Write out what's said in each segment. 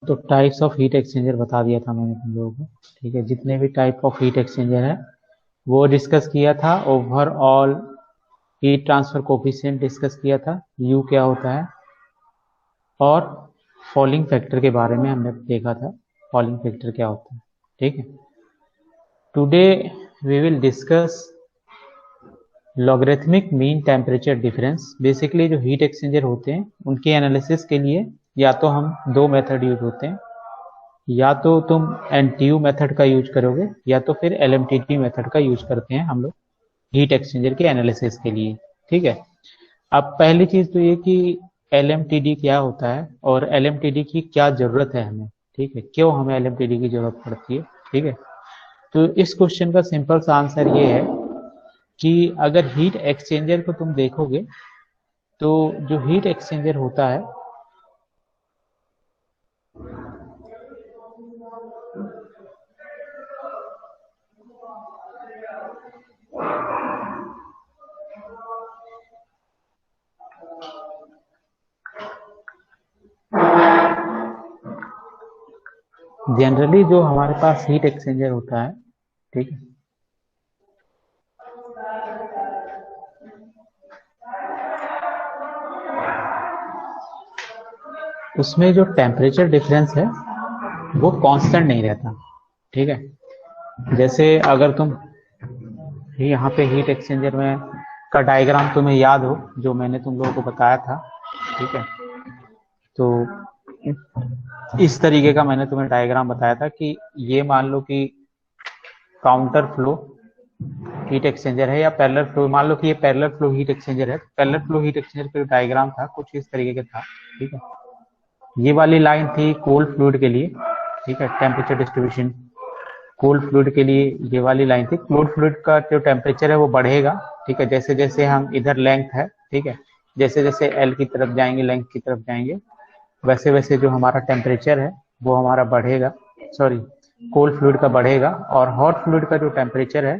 तो types of heat exchanger बता दिया था मैंने तुम लोगों को, ठीक है। जितने भी टाइप ऑफ हीट एक्सचेंजर है वो डिस्कस किया था। Overall heat transfer coefficient discuss किया था, यू क्या होता है, और फॉलिंग फैक्टर के बारे में हमने देखा था, फॉलिंग फैक्टर क्या होता है, ठीक है। Today we will discuss logarithmic mean temperature difference. Basically जो हीट एक्सचेंजर होते हैं उनके एनालिसिस के लिए या तो हम दो मेथड यूज होते हैं, या तो तुम एनटीयू मेथड का यूज करोगे या तो फिर एलएमटीडी मेथड का यूज करते हैं हम लोग हीट एक्सचेंजर के एनालिसिस के लिए, ठीक है। अब पहली चीज तो ये कि एलएमटीडी क्या होता है और एलएमटीडी की क्या जरूरत है हमें, ठीक है, क्यों हमें एलएमटीडी की जरूरत पड़ती है, ठीक है। तो इस क्वेश्चन का सिंपल सा आंसर ये है कि अगर हीट एक्सचेंजर को तुम देखोगे तो जो हीट एक्सचेंजर होता है जनरली जो हमारे पास हीट एक्सचेंजर होता है, ठीक है, उसमें जो टेम्परेचर डिफरेंस है वो कांस्टेंट नहीं रहता, ठीक है। जैसे अगर तुम यहाँ पे हीट एक्सचेंजर में का डायग्राम तुम्हें याद हो जो मैंने तुम लोगों को बताया था, ठीक है, तो इस तरीके का मैंने तुम्हें डायग्राम बताया था कि ये मान लो कि काउंटर फ्लो हीट एक्सचेंजर है या पैरेलल फ्लो, मान लो कि ये पैरेलल फ्लो हीट एक्सचेंजर है। पैरेलल फ्लो हीट एक्सचेंजर का डायग्राम था कुछ इस तरीके का था, ठीक है। ये वाली लाइन थी कोल्ड फ्लूइड के लिए, ठीक है, टेम्परेचर डिस्ट्रीब्यूशन कोल्ड फ्लूइड के लिए ये वाली लाइन थी। कोल्ड फ्लूइड का जो टेम्परेचर है वो बढ़ेगा, ठीक है, जैसे जैसे हम इधर लेंथ है, ठीक है, जैसे जैसे एल की तरफ जाएंगे, लेंथ की तरफ जाएंगे, वैसे वैसे जो हमारा टेम्परेचर है वो हमारा बढ़ेगा, सॉरी कोल्ड फ्लूइड का बढ़ेगा, और हॉट फ्लूइड का जो टेम्परेचर है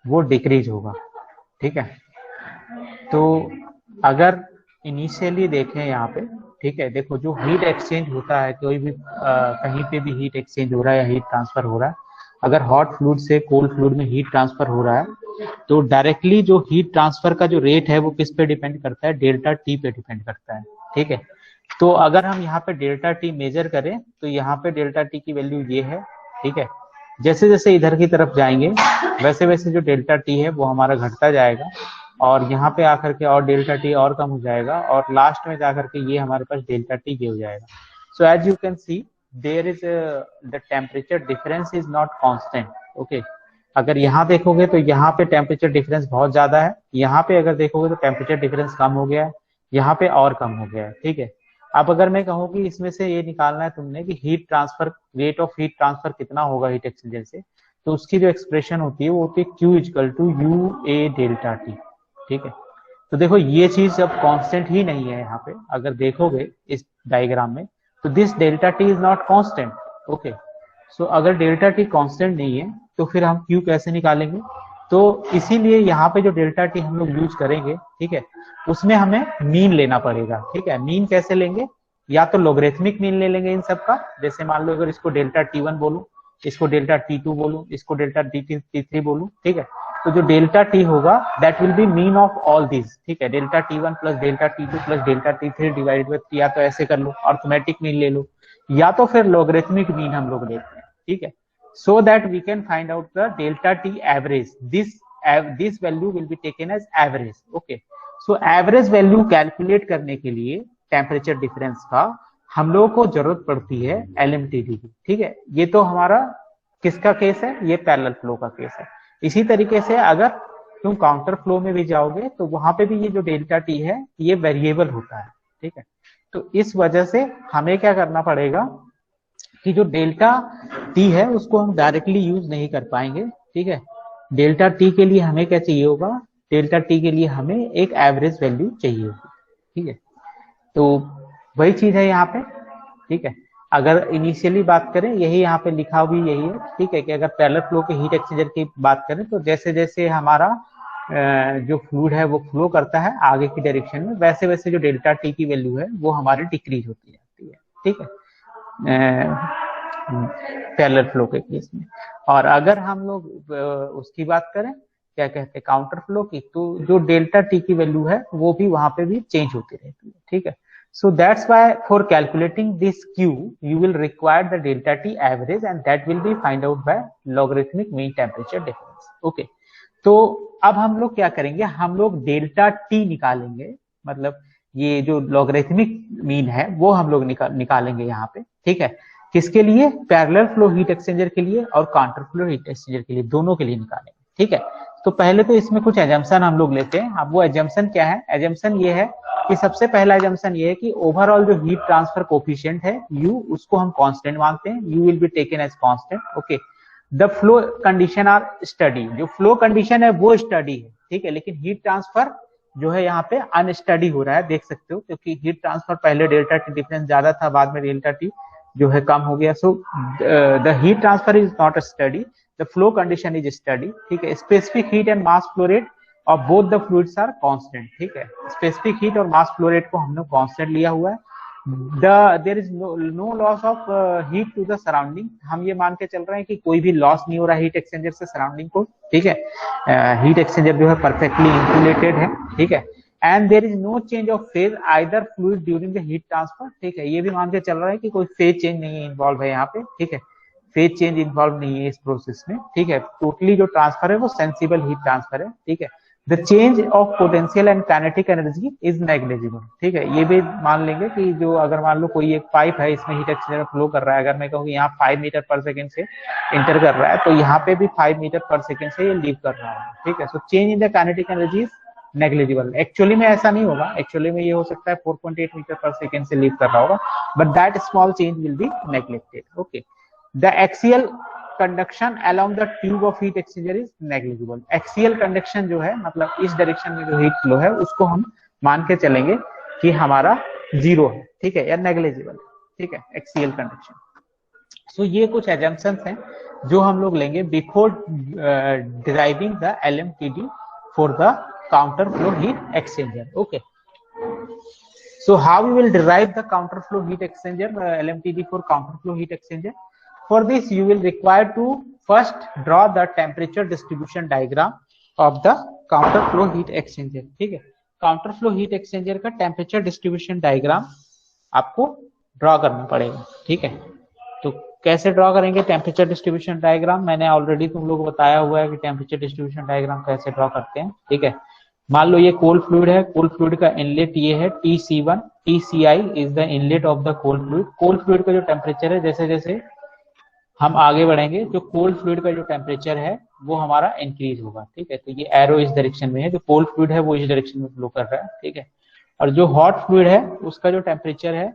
वो डिक्रीज होगा, ठीक है। तो अगर इनिशियली देखें यहाँ पे, ठीक है, देखो जो हीट एक्सचेंज होता है कोई भी कहीं पे भी हीट एक्सचेंज हो रहा है या हीट ट्रांसफर हो रहा है, अगर हॉट फ्लूइड से कोल्ड फ्लूइड में हीट ट्रांसफर हो रहा है तो डायरेक्टली जो हीट ट्रांसफर का जो रेट है वो किस पे डिपेंड करता है, डेल्टा टी पे डिपेंड करता है, ठीक है। तो अगर हम यहाँ पे डेल्टा टी मेजर करें तो यहाँ पे डेल्टा टी की वैल्यू ये है, ठीक है। जैसे जैसे इधर की तरफ जाएंगे वैसे वैसे जो डेल्टा टी है वो हमारा घटता जाएगा, और यहाँ पे आकर के और डेल्टा टी और कम हो जाएगा, और लास्ट में जाकर के ये हमारे पास डेल्टा टी ये हो जाएगा। So as you can see there is the temperature difference is not constant, okay. अगर यहाँ देखोगे तो यहाँ पे टेम्परेचर डिफरेंस बहुत ज्यादा है, यहाँ पे अगर देखोगे तो टेम्परेचर डिफरेंस कम हो गया है, यहाँ पे और कम हो गया है, ठीक है। अब अगर मैं कहूँ कि इसमें से ये निकालना है तुमने कि heat transfer rate of heat transfer कितना होगा हीट एक्सचेंजर से, तो उसकी जो एक्सप्रेशन होती है वो होती है Q equal to U A delta T, ठीक है। तो देखो ये चीज अब कांस्टेंट ही नहीं है यहाँ पे, अगर देखोगे इस डायग्राम में तो this delta T is not constant, okay. So अगर डेल्टा टी कांस्टेंट नहीं है तो फिर हम Q कैसे निकालेंगे, तो इसीलिए यहाँ पे जो डेल्टा टी हम लोग यूज करेंगे, ठीक है, उसमें हमें मीन लेना पड़ेगा, ठीक है। मीन कैसे लेंगे, या तो लोगरिथमिक मीन ले लेंगे इन सब का, जैसे मान लो अगर इसको डेल्टा T1 बोलूं, इसको डेल्टा T2 बोलूं, इसको डेल्टा T3 बोलूं, ठीक है। तो जो डेल्टा टी होगा that will B mean of all this, ठीक है, delta T1 plus delta T2 plus delta T3 divide by, या तो ऐसे कर लो अर्थमेटिक मीन ले लो, या तो फिर लोगरिथमिक मीन हम लोग लेते हैं, ठीक है। So that we can find out the delta T average, this value will be taken as average, okay. So average value calculate करने के लिए टेम्परेचर डिफरेंस का हम लोगों को जरूरत पड़ती है एलएमटीडी की, ठीक है। ये तो हमारा किसका केस है, ये पैरेलल फ्लो का केस है। इसी तरीके से अगर तुम काउंटर फ्लो में भी जाओगे तो वहां पे भी ये जो डेल्टा टी है ये वेरिएबल होता है, ठीक है। तो इस वजह से हमें क्या करना पड़ेगा कि जो डेल्टा टी है उसको हम डायरेक्टली यूज नहीं कर पाएंगे, ठीक है। डेल्टा टी के लिए हमें क्या चाहिए होगा, डेल्टा टी के लिए हमें एक एवरेज वैल्यू चाहिए होगी, ठीक है। तो वही चीज है यहाँ पे, ठीक है। अगर इनिशियली बात करें यही यहाँ पे लिखा भी यही है, ठीक है, कि अगर पैरेलल फ्लो के हीट एक्सचेंजर की बात करें तो जैसे जैसे हमारा जो फ्लूइड है वो फ्लो करता है आगे की डायरेक्शन में, वैसे वैसे जो डेल्टा टी की वैल्यू है वो हमारी डिक्रीज होती जाती है, ठीक है। पैरेलल फ्लो के केस में। और अगर हम लोग उसकी बात करें क्या कहते हैं काउंटर फ्लो की, तो जो डेल्टा टी की वैल्यू है वो भी वहां पे भी चेंज होती रहती है, ठीक है। So that's why for calculating this Q, you will require the delta T average and that will be find out by logarithmic mean temperature difference. Okay. तो अब हम लोग क्या करेंगे, हम लोग डेल्टा T निकालेंगे, मतलब ये जो लॉगरिथमिक मीन है वो हम लोग निकालेंगे यहाँ पे, ठीक है। किसके लिए, पैरेलल फ्लो हीट एक्सचेंजर के लिए और काउंटर फ्लो हीट एक्सचेंजर के लिए, दोनों के लिए निकालेंगे, ठीक है। तो पहले तो इसमें कुछ एजम्पशन हम लोग लेते हैं। अब वो एजम्पशन क्या है, एजम्पशन ये है कि सबसे पहला एजम्पशन ये है कि ओवरऑल जो हीट ट्रांसफर कोफिशिएंट है U, उसको हम कांस्टेंट मानते हैं, U will be taken as constant, okay. The flow condition are study, जो फ्लो कंडीशन है वो स्टडी है, ठीक है, लेकिन हीट ट्रांसफर जो है यहाँ पे अनस्टडी हो रहा है, देख सकते हो, क्योंकि हीट ट्रांसफर पहले डेल्टा टी डिफरेंस ज्यादा था, बाद में डेल्टा टी जो है कम हो गया। So the heat transfer is not steady, the flow condition is steady, ठीक है। Specific heat and mass flow rate और both the fluids are constant, ठीक है। स्पेसिफिक हीट और मास फ्लो रेट को हमने कांस्टेंट लिया हुआ है। There is no loss of heat to the surrounding, हम ये मान के चल रहे हैं कि कोई भी लॉस नहीं हो रहा है हीट एक्सचेंजर से सराउंडिंग को, ठीक है। हीट एक्सचेंजर जो है परफेक्टली इंसुलेटेड है, ठीक है। And there is no change of phase either fluid during the heat transfer, ठीक है। ये भी मान के चल रहा है कि कोई फेज चेंज नहीं इन्वॉल्व है यहाँ पे, ठीक है, फेज चेंज इन्वॉल्व नहीं है इस प्रोसेस में, ठीक है। टोटली जो ट्रांसफर है वो सेंसिबल हीट ट्रांसफर है, ठीक है। The change of potential and kinetic energy is negligible, ठीक है। ये भी मान लेंगे कि जो अगर मान लो कोई एक पाइप है, इसमें हीट एक्सचेंजर फ्लो कर रहा है, अगर मैं कहूँ यहाँ 5 मीटर पर सेकेंड से इंटर कर रहा है, तो यहाँ पे भी 5 मीटर पर सेकेंड से ये लीव कर रहा है, ठीक है। So change in the kinetic energy is negligible. Actually में ऐसा नहीं होगा, एक्चुअली में ये हो सकता है 4.8 मीटर पर सेकेंड से लीव कर रहा होगा, but that small change will be neglected, okay. The axial conduction along the tube of heat exchanger is negligible. Axial conduction जो है, मतलब इस डायरेक्शन में जो हीट फ्लो है उसको हम मान के चलेंगे कि हमारा जीरो है, ठीक है, या नेग्लिजिबल, ठीक है, एक्सियल कंडक्शन। सो ये कुछ एजम्पशंस हैं जो हम लोग लेंगे before deriving the LMTD for the counter flow heat exchanger, okay. So how we will derive the counter flow heat exchanger, LMTD for counter flow heat exchanger? For this you will require to first draw the temperature distribution diagram of the counter flow heat exchanger, ठीक है। Counter flow heat exchanger का temperature distribution diagram आपको draw करना पड़ेगा, ठीक है। तो कैसे ड्रॉ करेंगे टेम्परेचर डिस्ट्रीब्यूशन डायग्राम, मैंने ऑलरेडी तुम लोग को बताया हुआ है कि टेम्परेचर डिस्ट्रीब्यूशन डायग्राम कैसे ड्रॉ करते हैं, ठीक है। मान लो ये कोल्ड फ्लूइड है, कोल्ड फ्लूइड का इनलेट ये है TC1, TCI is the inlet of the cold fluid. Cold fluid का जो टेम्परेचर है, जैसे जैसे हम आगे बढ़ेंगे जो कोल्ड फ्लूइड का जो टेम्परेचर है वो हमारा इंक्रीज होगा, ठीक है। तो ये एरो इस डायरेक्शन में है, जो कोल्ड फ्लूइड है वो इस डायरेक्शन में फ्लो कर रहा है, ठीक है। और जो हॉट फ्लूइड है उसका जो टेम्परेचर है,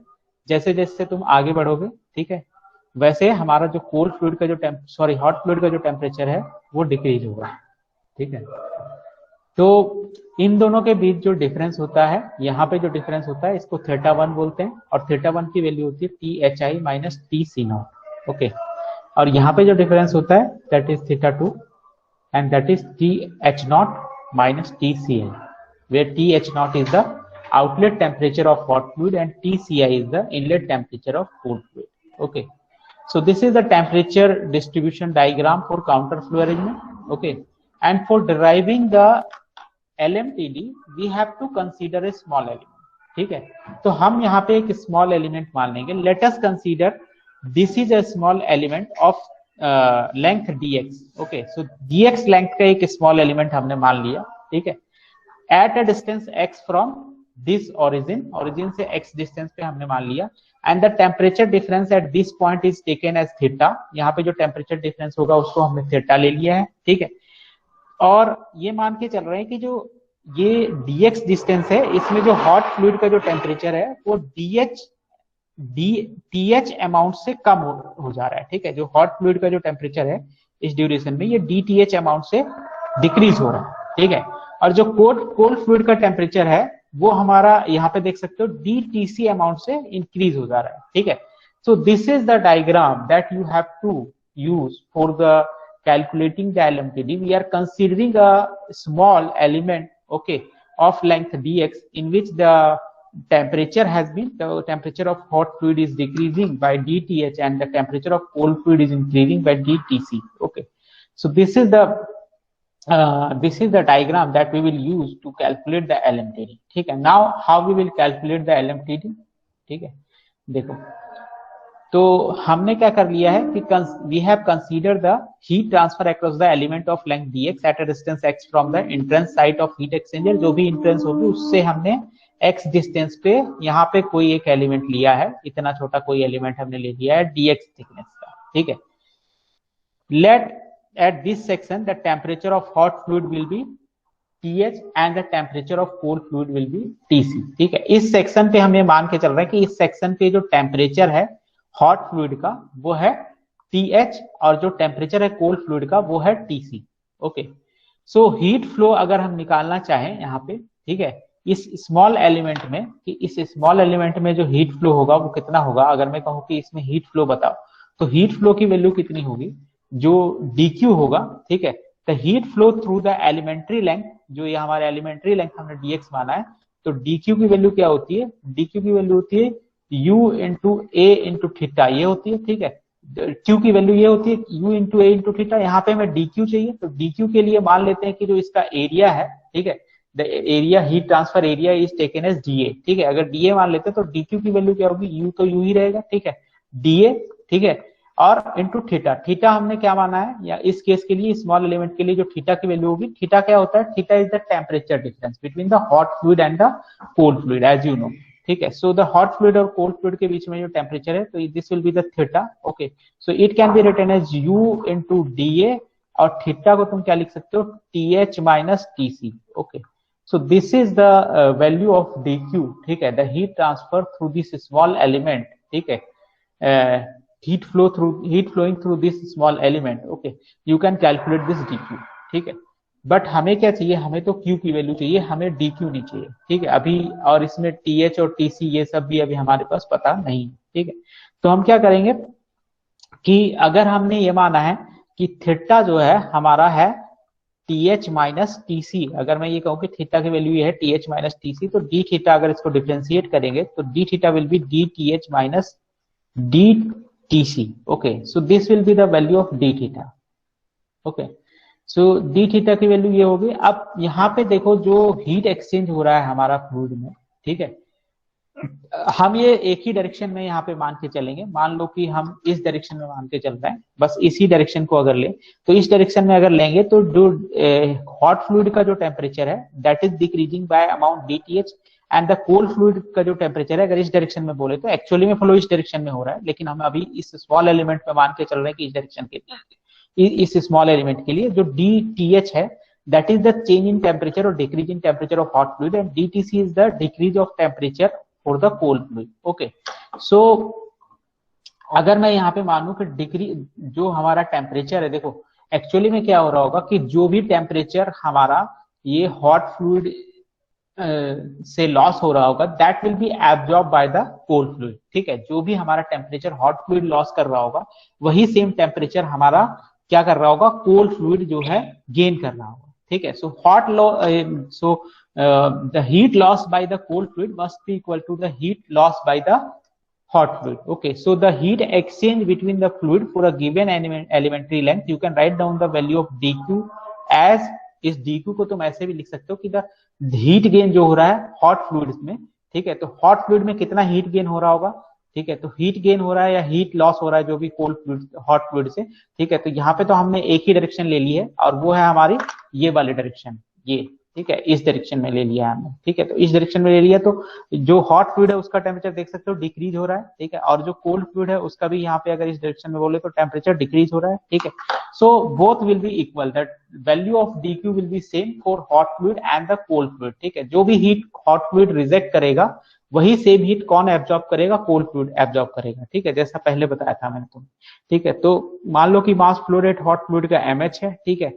जैसे जैसे तुम आगे बढ़ोगे, ठीक है, वैसे हमारा जो कोल्ड फ्लूइड का जो हॉट फ्लूइड का जो टेम्परेचर है वो डिक्रीज होगा, ठीक है। तो इन दोनों के बीच जो डिफरेंस होता है, यहाँ पे जो डिफरेंस होता है इसको θ1 बोलते हैं, और θ1 की वैल्यू होती है THI माइनस TC0, ओके। और यहाँ पे जो डिफरेंस होता है that is θ2 and that is TH0 minus TCI, where TH0 is the outlet temperature of hot fluid and TCI is the inlet temperature of cold fluid, okay. So this is the temperature distribution diagram for counter flow arrangement, okay. And for deriving the LMTD we have to consider a small element, ठीक है। तो हम यहाँ पे एक small element मान लेंगे, let us consider this is a small element of length dx, okay. So dx length का एक small element हमने मान लिया, ठीक है, at a distance x from this origin से x distance पे हमने मान लिया, and the temperature difference at this point is taken as theta, यहाँ पे जो टेम्परेचर डिफरेंस होगा उसको हमने थीटा ले लिया है, ठीक है। और ये मान के चल रहे हैं कि जो ये dx डिस्टेंस है, इसमें जो हॉट फ्लूइड का जो टेम्परेचर है वो TH अमाउंट से कम हो जा रहा है, ठीक है। जो हॉट फ्लूइड का जो टेम्परेचर है इस ड्यूरेशन में ये DTH अमाउंट से डिक्रीज हो रहा है, ठीक है। और जो कोल्ड फ्लूइड का टेम्परेचर है वो हमारा यहाँ पे देख सकते हो DTC अमाउंट से इंक्रीज हो जा रहा है, ठीक है। So this is the diagram that you have to use for the calculating the LMTD. We are considering a small element, okay, of length dx in which the the temperature of hot fluid is decreasing by dTh and the temperature of cold fluid is increasing by dTc. Okay, so this is the diagram that we will use to calculate the LMTD. ठीक है, now how we will calculate the LMTD. ठीक है, देखो तो हमने क्या कर लिया है कि we have considered the heat transfer across the element of length dx at a distance x from the entrance site of heat exchanger. जो भी entrance होगी उससे हमने x डिस्टेंस पे यहाँ पे कोई एक एलिमेंट लिया है, इतना छोटा कोई एलिमेंट हमने ले लिया है dx थिकनेस का. ठीक है, let at this section the temperature of hot fluid will be Th and the temperature of cold fluid will be Tc. ठीक है, इस सेक्शन पे हम ये मान के चल रहे हैं कि इस सेक्शन पे जो टेम्परेचर है हॉट फ्लूइड का वो है Th और जो टेम्परेचर है कोल्ड फ्लूइड का वो है Tc. Okay, so heat flow अगर हम निकालना चाहें यहाँ पे, ठीक है, इस स्मॉल एलिमेंट में, कि इस स्मॉल एलिमेंट में जो हीट फ्लो होगा वो कितना होगा. अगर मैं कहूँ कि इसमें हीट फ्लो बताओ तो हीट फ्लो की वैल्यू कितनी होगी, जो dq होगा. ठीक है, the heat flow through the elementary length, जो ये हमारे एलिमेंट्री लेंथ हमने dx माना है, तो dq की वैल्यू क्या होती है, dq की वैल्यू होती है u into a into theta, ये होती है. ठीक है, q की वैल्यू ये होती है u into a into theta. यहाँ पे हमें dq चाहिए, तो dq के लिए मान लेते हैं कि जो इसका एरिया है, ठीक है, the area heat transfer area is taken as dA. ठीक है, अगर dA मान लेते हैं तो dq की वैल्यू क्या होगी, u तो u ही रहेगा. ठीक है, dA, ठीक है, और इंटू थीटा. थीटा हमने क्या माना है, या इस केस के लिए स्मॉल एलिमेंट के लिए जो थीटा की वैल्यू होगी, थीटा क्या होता है, theta is the temperature difference between the hot fluid and the cold fluid as you know. ठीक है, सो द हॉट फ्लूइड और कोल्ड फ्लूइड के बीच में जो टेम्परेचर है, तो this will be the theta. Okay, so it can be written as u into dA, और थीटा को तुम क्या लिख सकते हो, Th minus Tc. Okay, so this is the value of dq. ठीक है, the heat transfer through this small element. ठीक है, heat flowing through this small element. Okay, you can calculate this dq. ठीक है, बट हमें क्या चाहिए, हमें तो q की वैल्यू चाहिए, हमें dq नहीं चाहिए. ठीक है, अभी और इसमें th और tc ये सब भी अभी हमारे पास पता नहीं. ठीक है, तो हम क्या करेंगे कि अगर हमने ये माना है कि थीटा जो है हमारा है th माइनस tc, अगर मैं ये कहूँ कि थीटा की वैल्यू ये है th माइनस tc, तो d थीटा अगर इसको डिफरेंशिएट करेंगे तो d theta will be dth minus dTc. Okay, so this will be the value of d theta. Okay, so d theta की वैल्यू ये होगी. अब यहाँ पे देखो जो हीट एक्सचेंज हो रहा है हमारा फ्लूइड में, ठीक है, हम ये एक ही डायरेक्शन में यहाँ पे मान के चलेंगे. मान लो कि हम इस डायरेक्शन में मान के चल रहे हैं, बस इसी डायरेक्शन को अगर ले, तो इस डायरेक्शन में अगर लेंगे तो जो हॉट फ्लूइड का जो टेम्परेचर है that is decreasing bye amount dTh, and the cold fluid का जो टेम्परेचर है, अगर इस डायरेक्शन में बोले तो एक्चुअली में फ्लो इस डायरेक्शन में हो रहा है, लेकिन हम अभी इस स्मॉल एलिमेंट पे मान के चल रहे हैं कि इस डायरेक्शन के लिए, इस स्मॉल एलिमेंट के लिए जो dTh है that is the change in temperature और decrease in temperature of hot fluid, and dTc is the decrease of temperature for the cold fluid. Okay, so अगर मैं यहाँ पे मानूं कि डिग्री जो हमारा टेम्परेचर है, देखो एक्चुअली में क्या हो रहा होगा कि जो भी टेम्परेचर हमारा ये हॉट फ्लूइड से लॉस हो रहा होगा that will be absorb by the cold fluid. ठीक है, जो भी हमारा टेम्परेचर हॉट फ्लूइड लॉस कर रहा होगा वही सेम टेम्परेचर हमारा क्या कर रहा होगा, कोल्ड फ्लूइड जो है गेन कर रहा होगा. ठीक है, so the heat loss by the cold fluid must be equal to the heat loss by the hot fluid. Okay, so the heat exchange between the fluid for a given elementary length, you can write down the value of dq as, इस dq को तुम ऐसे भी लिख सकते हो कि the heat gain जो हो रहा है हॉट फ्लूइड में. ठीक है, तो हॉट फ्लूइड में कितना हीट गेन हो रहा होगा. ठीक है, तो हीट गेन हो रहा है या हीट लॉस हो रहा है जो भी कोल्ड फ्लूइड हॉट फ्लूइड से. ठीक है, तो यहाँ पे तो हमने एक ही डायरेक्शन ले ली है और वो है हमारी ये वाली डायरेक्शन, ये. ठीक है, इस डायरेक्शन में ले लिया हमने. ठीक है, तो इस डायरेक्शन में ले लिया, तो जो हॉट फ्लूइड है उसका टेम्परेचर देख सकते हो डिक्रीज हो रहा है. ठीक है, और जो कोल्ड फ्लूइड है उसका भी यहाँ पे अगर इस डायरेक्शन में बोले तो टेम्परेचर डिक्रीज हो रहा है. ठीक है, so both will be equal, that value of dq will B same for hot fluid and the cold fluid. ठीक है, जो भी हीट हॉट फ्लूइड रिजेक्ट करेगा वही सेम हीट कौन एब्जॉर्ब करेगा, कोल्ड फ्लूइड एब्जॉर्ब करेगा. ठीक है, जैसा पहले बताया था मैंने तुम्हें. ठीक है, तो मान लो कि मास फ्लो रेट हॉट फ्लूइड का mh है. ठीक है,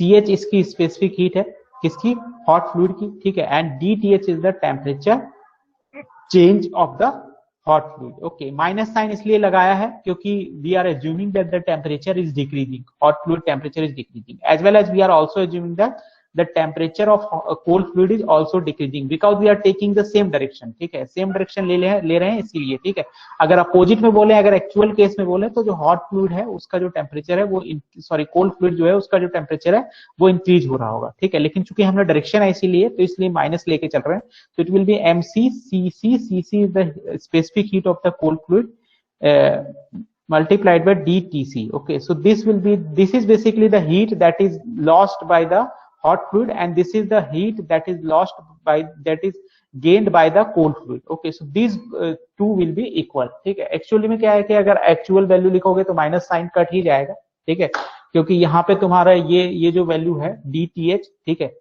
ch इसकी स्पेसिफिक हीट है, किसकी, हॉट फ्लूइड की. ठीक है, and dTh is the temperature change of the hot fluid. Okay, minus sign इसलिए लगाया है क्योंकि we are assuming that the temperature is decreasing, hot fluid temperature is decreasing, as well as we are also assuming that the temperature of cold fluid is also decreasing because we are taking the same direction, ठीक है, same direction ले रहे हैं इसीलिए, ठीक है। अगर opposite में बोले, अगर एक्चुअल केस में बोले तो जो हॉट फ्लूइड है उसका जो टेम्परेचर है वो सॉरी कोल्ड फ्लूइड जो है उसका जो टेम्परेचर है वो इंक्रीज हो रहा होगा, ठीक है। लेकिन चूंकि हमने डायरेक्शन ऐसी ली है तो इसलिए माइनस लेके चल रहे हैं, तो it will be mc cc, cc is the specific heat of the cold fluid multiplied by dTc. Okay, so this is basically the heat that is lost by the hot fluid, and this is the heat that is gained by the cold fluid. Okay, so these two will be equal, ठीक है। Actually में क्या है कि अगर actual value लिखोगे तो minus sign cut ही जाएगा, ठीक है, क्योंकि यहाँ पे तुम्हारा ये जो वैल्यू है dTh, ठीक है,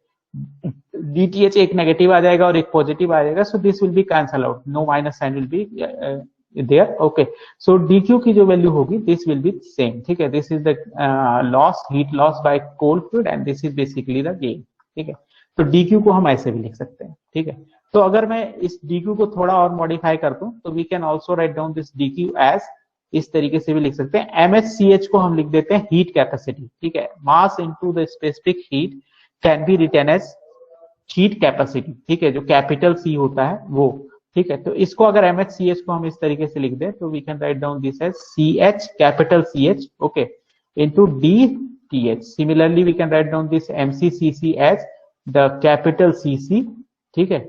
dTh एक नेगेटिव आ जाएगा और एक पॉजिटिव आ जाएगा, so this will be cancel out, no minus sign will be there. Okay, so dq की जो वैल्यू होगी this will be same, ठीक है, this is the loss, heat loss by cold fluid and this is basically the gain, ठीक है। तो dq को हम ऐसे भी लिख सकते हैं, ठीक है। तो अगर मैं इस dq को थोड़ा और मॉडिफाई कर दूं तो we can also write down this dq as, इस तरीके से भी लिख सकते हैं, mhch को हम लिख देते हैं हीट कैपेसिटी, ठीक है, mass into the specific heat can be written as heat capacity, ठीक है, जो कैपिटल C होता है वो, ठीक है। तो इसको अगर MHCH को हम इस तरीके से लिख दें तो we can write down this as CH capital CH, okay, into DTH। Similarly we can write down this MCCC as the capital CC, ठीक है,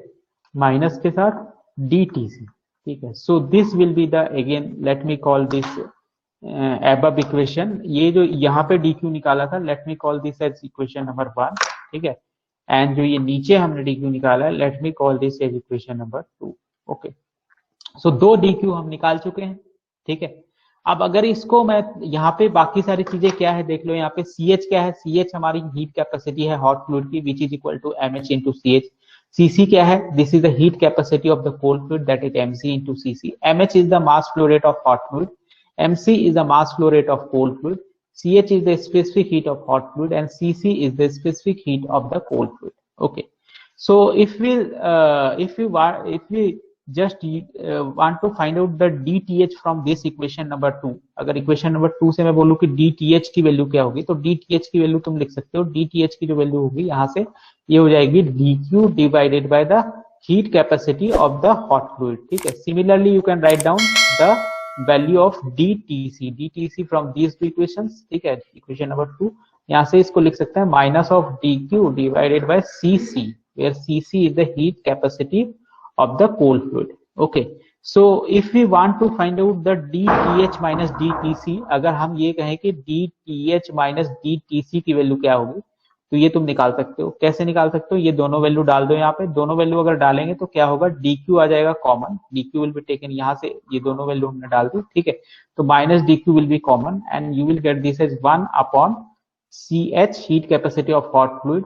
माइनस के साथ DTC, ठीक है। So this will be the, again let me call this above equation, ये जो यहाँ पे DQ निकाला था, let me call this as equation number 1, ठीक है, एंड जो ये नीचे हमने DQ निकाला है, let me call this as equation number 2। Okay, so 2 DQ हम निकाल चुके हैं, ठीक है। अब अगर इसको मैं यहाँ पे बाकी सारी चीजें क्या है देख लो, यहाँ पे CH क्या है, CH हमारी हीट कैपेसिटी है हॉट फ्लूइड की, which is equal to MH into CH। CC क्या है, this is the heat capacity of the cold fluid, that is MC into CC। MH is the mass flow rate of hot fluid, MC is the mass flow rate of cold fluid, CH is the specific heat of hot fluid, and CC is the specific heat of the cold fluid. Okay, so if we just want to find out the DTH from this equation number 2, अगर equation number 2 से मैं बोलूं कि DTH की value क्या होगी, तो DTH की वैल्यू तुम लिख सकते हो, DTH की जो वैल्यू होगी यहाँ से ये हो जाएगी DQ divided by the heat capacity of the hot fluid, ठीक है। Similarly you can write down the value of DTC from these two equations, ठीक है, इक्वेशन नंबर 2, यहाँ से इसको लिख सकते हैं minus of DQ divided by CC, where CC is the heat capacity of the cold fluid. Okay, so if we want to find out the DTH minus DTC, अगर हम ये कहें कि DTH minus DTC की value क्या होगी, तो ये तुम निकाल सकते हो। कैसे निकाल सकते हो, ये दोनों वैल्यू डाल दो, यहाँ पे दोनों वैल्यू अगर डालेंगे तो क्या होगा, DQ आ जाएगा common, DQ will be taken, यहाँ से ये दोनों वैल्यू हमने डाल दी, ठीक है, तो minus DQ will be common and you will get this as 1 upon CH heat capacity of hot fluid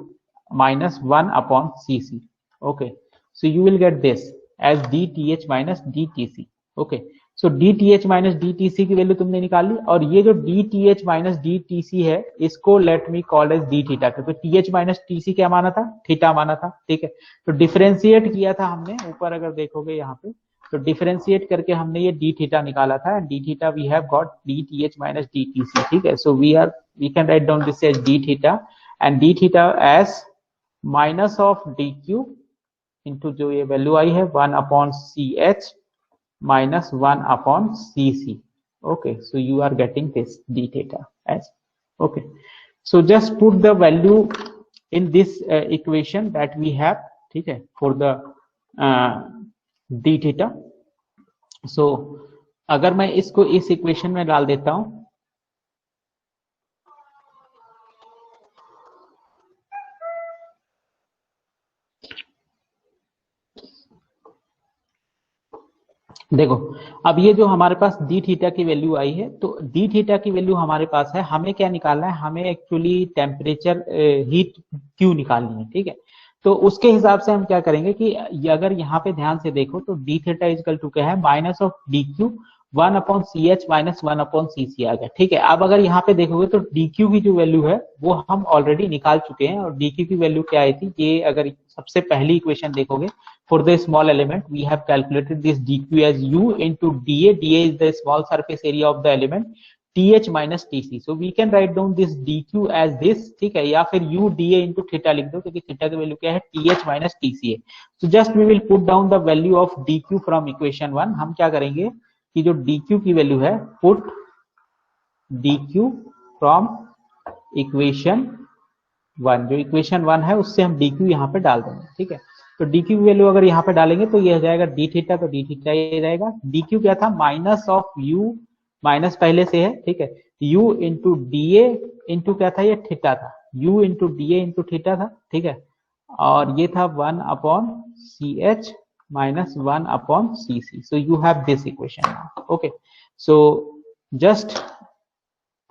minus 1 upon CC. Okay, so you will get this as DTH minus DTC. Okay, so DTH minus DTC की value तुमने निकाल ली, और ये जो DTH minus DTC है इसको let me call as D theta, क्योंकि TH minus TC क्या माना था, थीटा माना था, ठीक है। तो डिफरेंशिएट किया था हमने, ऊपर अगर देखोगे यहाँ पे, तो डिफरेंशिएट करके हमने ये D थीटा निकाला था, and D theta we have got DTH minus DTC, ठीक है। सो we can write down this as D theta and D theta as minus of DQ into जो ये वैल्यू आई है 1 upon CH minus 1 upon CC। Okay, so you are getting this D theta as, okay, so just put the value in this equation that we have, ठीक the, फॉर द D theta. सो अगर मैं इसको इस इक्वेशन में डाल देता हूं, देखो अब ये जो हमारे पास D थीटा की वैल्यू आई है, तो D थीटा की वैल्यू हमारे पास है, हमें क्या निकालना है, हमें एक्चुअली टेम्परेचर हीट Q निकालनी है, ठीक है। तो उसके हिसाब से हम क्या करेंगे कि अगर यहाँ पे ध्यान से देखो तो D थीटा इजकल टू क्या है, minus of DQ 1 upon CH minus 1 upon CC आ गया, ठीक है। अब अगर यहाँ पे देखोगे तो DQ की जो वैल्यू है वो हम ऑलरेडी निकाल चुके हैं, और DQ की वैल्यू क्या आई थी, ये अगर सबसे पहली इक्वेशन देखोगे, for the small element we have calculated this DQ as U into DA, DA is the small surface area of the element, TH minus TC। So we can write down this DQ as this, ठीक है, या फिर UDA into theta लिख दो, क्योंकि theta की value क्या है, TH माइनस TC है। So just we will put down the value of DQ from equation 1। हम क्या करेंगे कि जो DQ की वैल्यू है, पुट DQ फ्रॉम इक्वेशन 1, जो इक्वेशन 1 है उससे हम DQ यहाँ पे डाल देंगे, ठीक है। तो DQ की वैल्यू अगर यहाँ पे डालेंगे तो ये हो जाएगा d थीटा, तो d थीटा ये रहेगा। DQ क्या था, माइनस ऑफ U, माइनस पहले से है, ठीक है, U इंटू DA इंटू क्या था, ये थीटा था, U into DA into theta था, ठीक है, और ये था 1 upon CH minus 1 upon CC। So you have this equation, okay. So just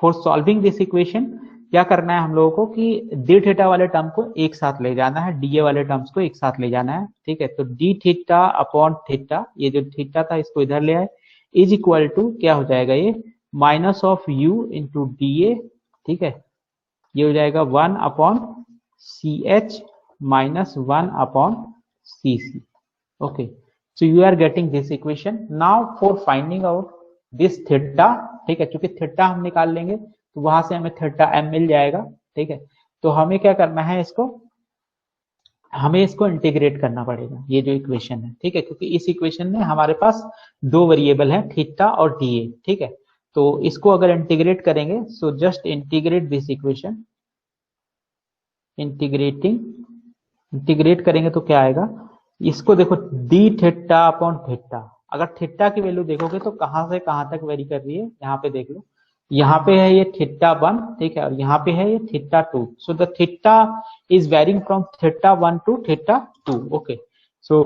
for solving this equation क्या करना है हम लोगों को कि डी थीटा वाले टर्म को एक साथ ले जाना है, डीए वाले टर्म्स को एक साथ ले जाना है, ठीक है। तो डी थीटा अपॉन थीटा, ये जो थीटा था इसको इधर ले आए, इज इक्वल टू क्या हो जाएगा, ये minus of U into DA, ठीक है, ये हो जाएगा 1 upon CH minus 1 upon CC, okay. So you are getting this equation. Now for finding out this theta, ठीक है, क्योंकि थीटा हम निकाल लेंगे तो वहां से हमें थीटा m मिल जाएगा, ठीक है। तो हमें क्या करना है, हमें इसको इंटीग्रेट करना पड़ेगा, ये जो इक्वेशन है, ठीक है, क्योंकि इस इक्वेशन में हमारे पास दो वेरिएबल है, थीटा और टीए, ठीक है। तो इसको अगर इंटीग्रेट करेंगे, so just integrate this equation, integrate करेंगे तो क्या आएगा, इसको देखो डी थीटा अपॉन थीटा, अगर थीटा की वैल्यू देखोगे तो कहां से कहां तक वेरी कर रही है, यहाँ पे देख लो, यहाँ पे है ये थीटा 1, ठीक है, और यहाँ पे है ये theta 2। So the theta is varying from theta 1 to theta 2, okay. So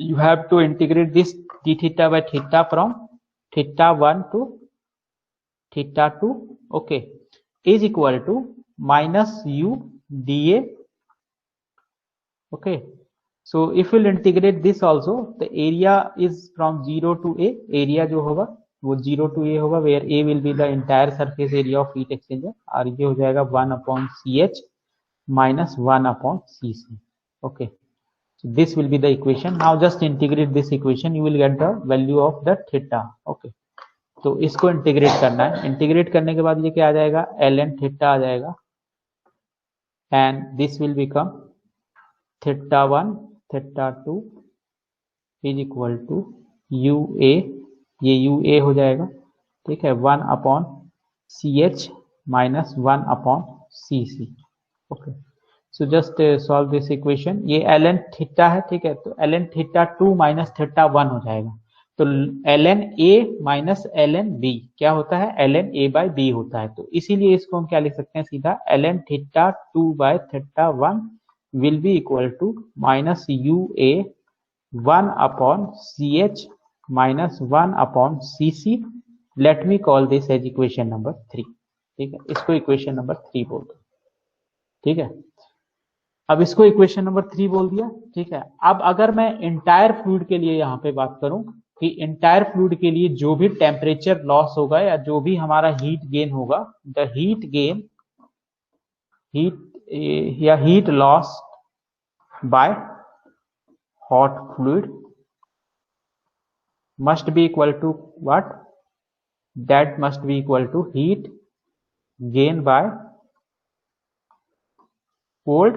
you have to integrate this D theta by theta from theta 1 to theta 2, okay, is equal to minus U DA, okay. So if we'll integrate this also, the area is from 0 to a, area जो होगा वो 0 to a होगा, where a will be the entire surface area of heat exchanger, और ये हो जाएगा 1 upon CH minus 1 upon CC, okay. So this will be the equation. Now just integrate this equation, you will get the value of the theta, okay. तो इसको integrate करना है, integrate करने के बाद ये क्या आ जाएगा, ln थीटा आ जाएगा, and this will become theta 1 theta 2 is equal to UA, ये UA हो जाएगा, ठीक है, 1 upon CH minus 1 upon CC, okay. So just solve this equation, ये ln थीटा है, ठीक है, तो ln थीटा 2 माइनस थीटा 1 हो जाएगा, तो ln A minus ln B क्या होता है, ln A बाय B होता है, तो इसीलिए इसको हम क्या लिख सकते हैं, सीधा ln थीटा 2 बाय theta 1 will be equal to minus UA 1 upon CH minus 1 upon CC. Let me call this as equation number 3, ठीक है, इसको इक्वेशन नंबर 3 बोल दो, ठीक है। अब इसको इक्वेशन नंबर 3 बोल दिया, ठीक है। अब अगर मैं इंटायर फ्लूइड के लिए यहाँ पे बात करूं कि इंटायर फ्लूइड के लिए जो भी टेम्परेचर लॉस होगा या जो भी हमारा हीट गेन होगा, the heat gain heat loss by hot fluid must be equal to what, that must be equal to heat gain by cold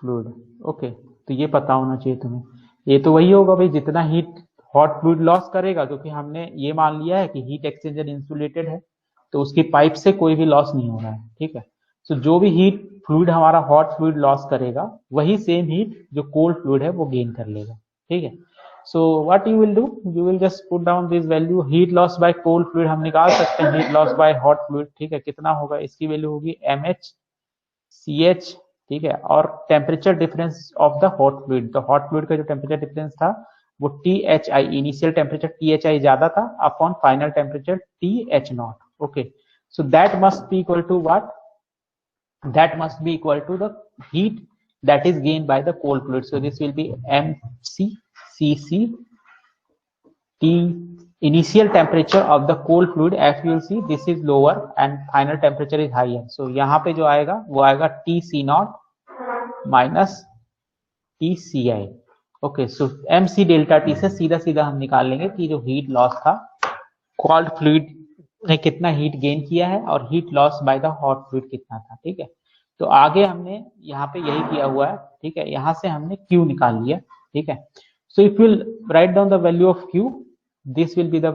fluid, okay. तो ये पता होना चाहिए तुम्हें, ये तो वही होगा भाई जितना हीट हॉट फ्लूइड लॉस करेगा, क्योंकि हमने ये मान लिया है कि हीट एक्सचेंजर इंसुलेटेड है तो उसकी पाइप से कोई भी लॉस नहीं हो रहा है, ठीक है। सो जो भी हीट फ्लूइड हमारा हॉट फ्लूइड लॉस करेगा वही सेम हीट जो कोल्ड फ्लूइड है वो गेन कर लेगा, ठीक है। So what you will do, you will just put down this value, heat loss by cold fluid हम निकाल सकते हैं, heat loss by hot fluid, ठीक है, कितना होगा, इसकी वैल्यू होगी MH CH, ठीक है, और temperature difference of the hot fluid, तो हॉट फ्लूइड का जो टेम्परेचर डिफरेंस था वो THI, इनिशियल टेम्परेचर THI ज्यादा था upon final temperature TH0, okay. So that must be equal to what, that must be equal to the heat that is gained by the cold fluid. So this will be MC CC T, initial temperature of the cold fluid, as you will see this is lower and final temperature is higher. So यहाँ पे जो आएगा वो आएगा TC0 minus TCI, okay. So MC delta T से सीधा सीधा हम निकाल लेंगे कि जो हीट लॉस था कोल्ड फ्लूइड ने कितना हीट गेन किया है और heat loss by the hot fluid कितना था। ठीक है, तो आगे हमने यहाँ पे यही किया हुआ है। ठीक है, यहाँ से हमने Q निकाल लिया। ठीक है, so if you write down the value of Q, this will be the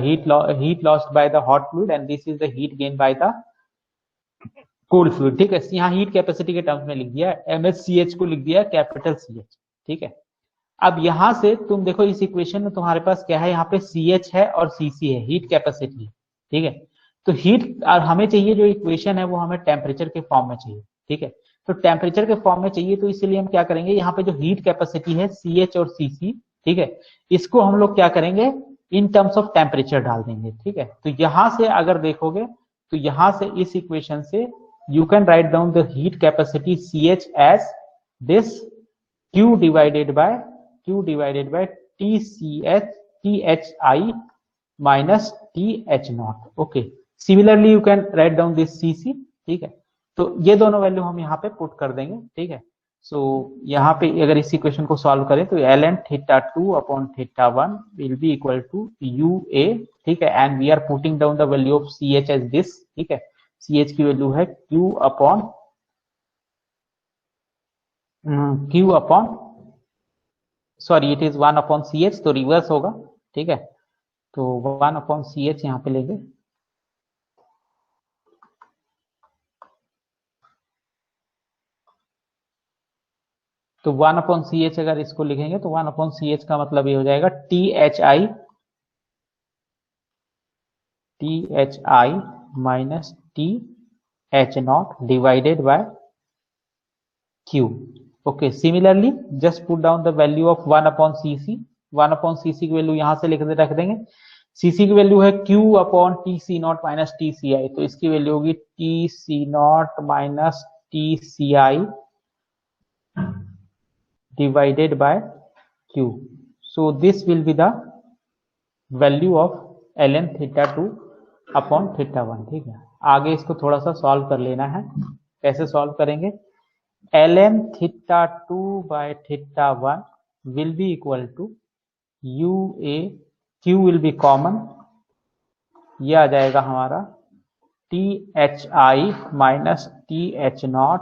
heat lost by the hot fluid and this is the heat gained by the cold fluid। ठीक है, यहाँ हीट कैपेसिटी के terms में लिख दिया, MHCH को लिख दिया कैपिटल CH। ठीक है, अब यहां से तुम देखो इस इक्वेशन में तुम्हारे पास क्या है, यहाँ पे CH है और CC है, हीट कैपेसिटी। ठीक है, तो हीट और हमें चाहिए जो इक्वेशन है वो हमें टेम्परेचर के फॉर्म में चाहिए। ठीक है, तो टेम्परेचर के फॉर्म में चाहिए, तो इसलिए हम क्या करेंगे, यहाँ पे जो हीट कैपेसिटी है CH और CC, ठीक है, इसको हम लोग क्या करेंगे, इन टर्म्स ऑफ टेम्परेचर डाल देंगे। ठीक है, तो यहां से अगर देखोगे तो यहां से इस इक्वेशन से you can write down the heat capacity CH as this Q divided by THI minus TH naught। okay, similarly you can write down this CC। ठीक है, तो ये दोनों वैल्यू हम यहाँ पे पुट कर देंगे। ठीक है, सो यहाँ पे अगर इस इक्वेशन को सॉल्व करें तो ln θ2 upon θ1 will be equal to UA। ठीक है, and we are putting down the value of CH as this. ठीक है, CH की वैल्यू है Q upon sorry it is 1 upon CH, तो रिवर्स होगा। ठीक है, तो 1 अपॉन CH यहाँ पे लेंगे, तो 1 अपॉन CH अगर इसको लिखेंगे तो 1 अपॉन CH का मतलब ये हो जाएगा THI minus TH not divided by Q। Okay, similarly just put down the value of 1 upon CC। 1 upon CC की वैल्यू यहां से रख देंगे। CC की वैल्यू है Q upon TC not minus TCI, तो इसकी वैल्यू होगी TC not minus TCI divided by Q। So this will be the value of ln θ2 upon θ1। ठीक है, आगे इसको थोड़ा सा सॉल्व कर लेना है। कैसे सॉल्व करेंगे, ln θ2 by θ1 will be equal to UA, Q will be common, ये आ जाएगा हमारा THI minus TH not,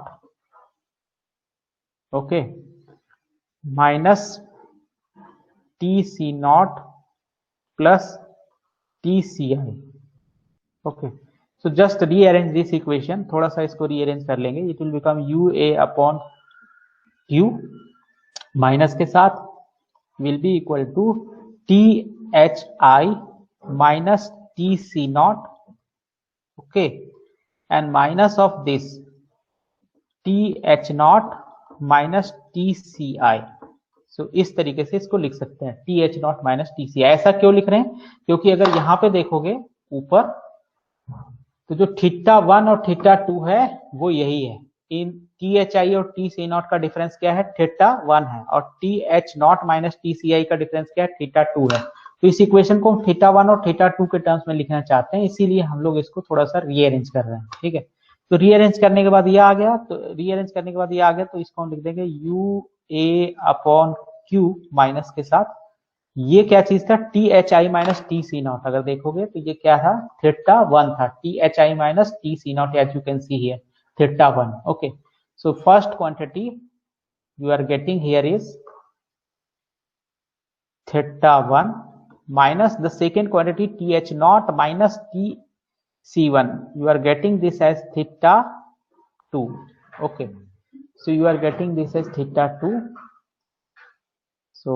okay, minus TC not plus TCI। Okay, so just rearrange this equation, थोड़ा सा इसको रीअरेंज कर लेंगे। It will become UA upon Q minus के साथ will be equal to THI minus TC not, okay, and minus of this TH not minus TCI। सो इस तरीके से इसको लिख सकते हैं, TH नॉट माइनस TCI। ऐसा क्यों लिख रहे हैं, क्योंकि अगर यहां पे देखोगे ऊपर तो जो θ1 और θ2 है वो यही है। इन THI और TC नॉट का डिफरेंस क्या है, θ1 है, और TH नॉट माइनस TCI का डिफरेंस क्या है, θ2 है। तो इस इक्वेशन को हम θ1 और θ2 के टर्म्स में लिखना चाहते हैं, इसीलिए हम लोग इसको थोड़ा सा रीअरेंज कर रहे हैं। ठीक है, तो रीअरेंज करने के बाद ये आ गया, तो इसको हम लिख देंगे UA अपॉन Q माइनस के साथ ये क्या चीज था, THI माइनस TC नॉट। अगर देखोगे तो ये क्या था, θ1 था, THI minus TC naught, as you can see here θ1। Okay, so first quantity you are getting here is θ1 minus the second quantity TH naught minus TC1, you are getting this as θ2। okay, so you are getting this as θ2, so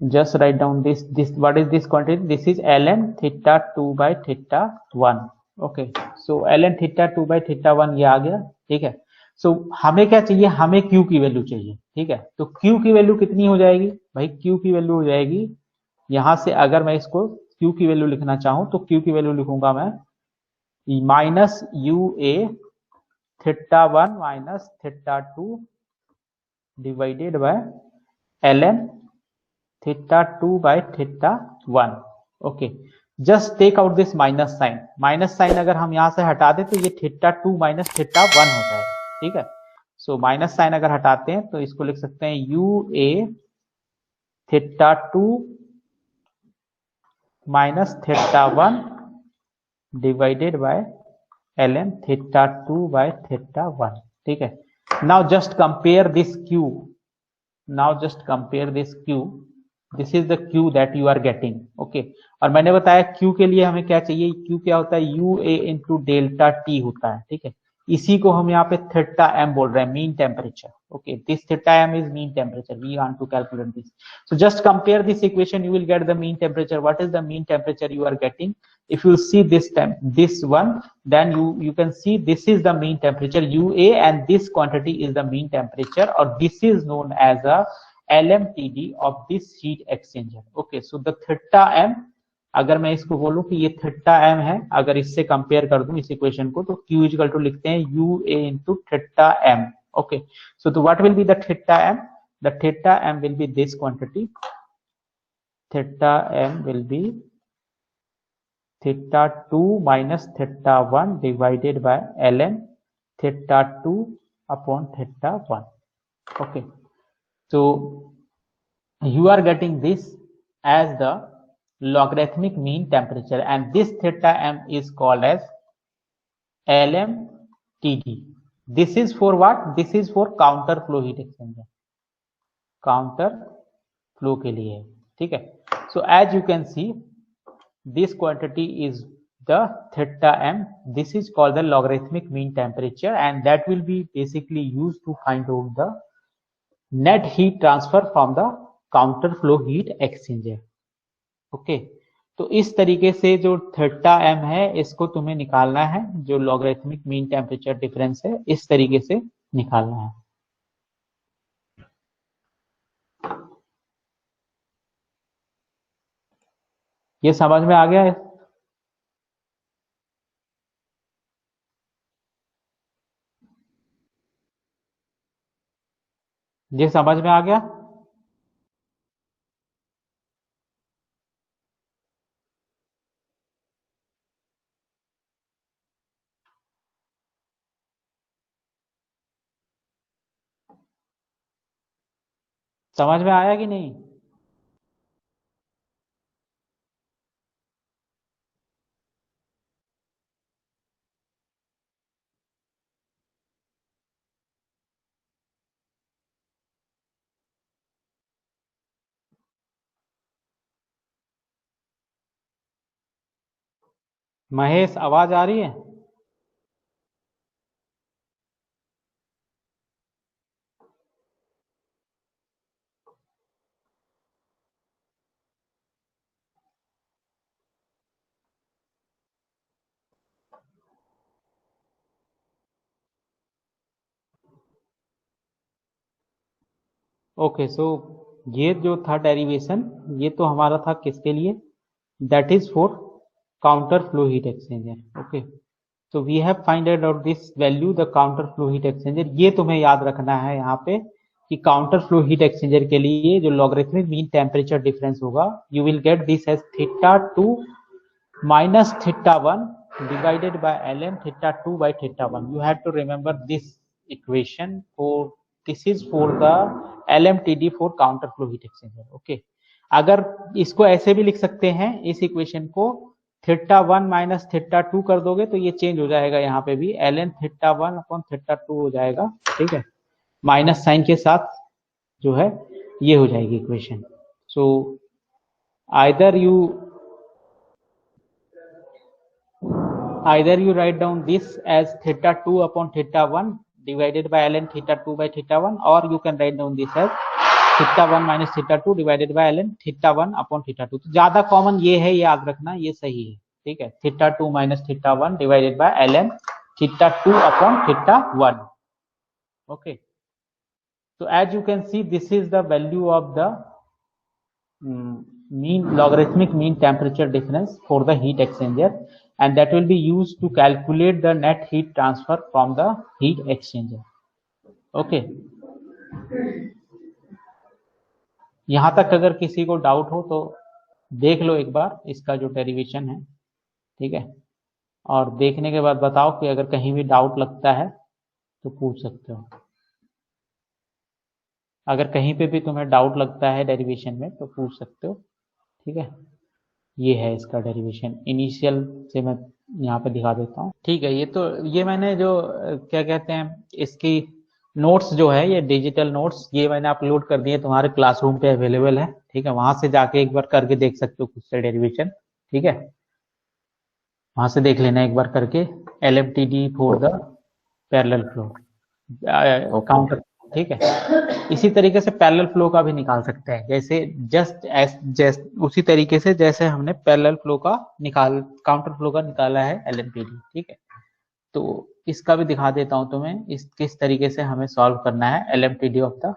just write down this what is this quantity, this is ln θ2 by θ1। okay, so ln θ2 by θ1 ये आ गया। ठीक है, सो हमें क्या चाहिए, हमें Q की value चाहिए। ठीक है, तो Q की वैल्यू कितनी हो जाएगी भाई, Q की वैल्यू हो जाएगी, यहां से अगर मैं इसको Q की वैल्यू लिखना चाहूं तो Q की वैल्यू लिखूंगा मैं minus UA θ1 minus θ2 divided by ln θ2 by θ1। Okay, just take out this minus sign, minus sign अगर हम यहां से हटा दें तो ये θ2 माइनस θ1 होता है। ठीक है, सो माइनस साइन अगर हटाते हैं तो इसको लिख सकते हैं UA θ2 minus θ1 divided by ln theta 2 बाय थीटा 1। ठीक है, now just compare this Q, now just compare this Q, this is the Q that you are getting. Okay, और मैंने बताया क्यू के लिए हमें क्या चाहिए, क्यू क्या होता है, you A into delta T होता है। ठीक है, इसी को हम यहाँ पे थीटा एम बोल रहे हैं, mean temperature. Okay, this theta M is mean temperature, we want to calculate this. So just compare this equation, you will get the mean temperature. What is the mean temperature you are getting? If you see this one, then you can see this is the mean temperature UA, and this quantity is the mean temperature, or this is known as a LMTD of this heat exchanger. Okay, so the theta m, अगर मैं इसको बोलूं कि ये theta M है, अगर इससे compare कर दूं इस इक्वेशन को, तो क्यू इक्वल टू लिखते हैं U A into theta M. Okay, so तो what will be the theta M, the theta m will be this quantity, theta m will be theta 2 minus theta 1 divided by ln theta 2 upon theta 1। okay, so you are getting this as the logarithmic mean temperature, and this theta m is called as LMTD। this is for what, this is for counter flow heat exchanger, counter flow के लिए। ठीक है, so as you can see this quantity is the theta M, this is called the logarithmic mean temperature, and that will be basically used to find out the net heat transfer from the counter flow heat exchanger. Okay, तो इस तरीके से जो theta M है इसको तुम्हें निकालना है, जो लॉगरिथमिक मीन टेम्परेचर डिफरेंस है इस तरीके से निकालना है। ये समझ में आ गया है? ये समझ में आ गया? समझ में आया कि नहीं? महेश, आवाज आ रही है? ओके, सो ये जो था डेरिवेशन, ये तो हमारा था किसके लिए, that is for counter flow heat exchanger. Okay, so we have find out this value, the counter flow heat exchanger। ये तुम्हें याद रखना है यहाँ पे कि काउंटर फ्लो हीट एक्सचेंजर के लिए जो लॉगरिथमिक मीन टेम्परेचर डिफरेंस होगा, you will get this as theta 2 minus theta 1 divided by ln theta 2 by theta 1। you have to remember this equation, for this is for the LMTD for counter flow heat exchanger। okay, अगर इसको ऐसे भी लिख सकते हैं, इस equation को theta 1 minus theta 2 कर दोगे तो ये चेंज हो जाएगा, यहाँ पे भी ln थीटा 1 अपॉन थीटा 2 हो जाएगा। ठीक है, माइनस साइन के साथ जो है ये हो जाएगी equation. So either you write down this as theta 2 upon theta 1 divided by ln theta 2 by theta 1, or you can write down this as theta 1 minus theta 2 divided by ln theta 1 upon theta 2। तो ज्यादा common ये है, याद रखना ये सही है। ठीक है, theta 2 minus theta 1 divided by ln theta 2 upon theta 1। okay, so as you can see this is the value of the mean logarithmic mean temperature difference for the heat exchanger, and that will be used to calculate the net heat transfer from the heat exchanger। okay, यहां तक अगर किसी को doubt हो तो देख लो एक बार इसका जो डेरिवेशन है। ठीक है, और देखने के बाद बताओ कि अगर कहीं भी डाउट लगता है तो पूछ सकते हो। अगर कहीं पे भी तुम्हें डाउट लगता है डेरिवेशन में तो पूछ सकते हो। ठीक है, ये है इसका डेरिवेशन, इनिशियल से मैं यहाँ पे दिखा देता हूँ। ठीक है, ये मैंने जो क्या कहते हैं इसकी नोट्स जो है, ये डिजिटल नोट्स ये मैंने अपलोड कर दिए, तुम्हारे क्लासरूम पे अवेलेबल है। ठीक है, वहां से जाके एक बार करके देख सकते हो खुद से डेरिवेशन। ठीक है, वहां से देख लेना एक बार करके, LMTD for the parallel flow counter. ठीक है, इसी तरीके से पैरेलल फ्लो का भी निकाल सकते हैं, जैसे उसी तरीके से जैसे हमने पैरेलल फ्लो का काउंटर फ्लो का निकाला है LMTD। ठीक है, तो इसका भी दिखा देता हूं तुम्हें, इस किस तरीके से हमें सॉल्व करना है LMTD of the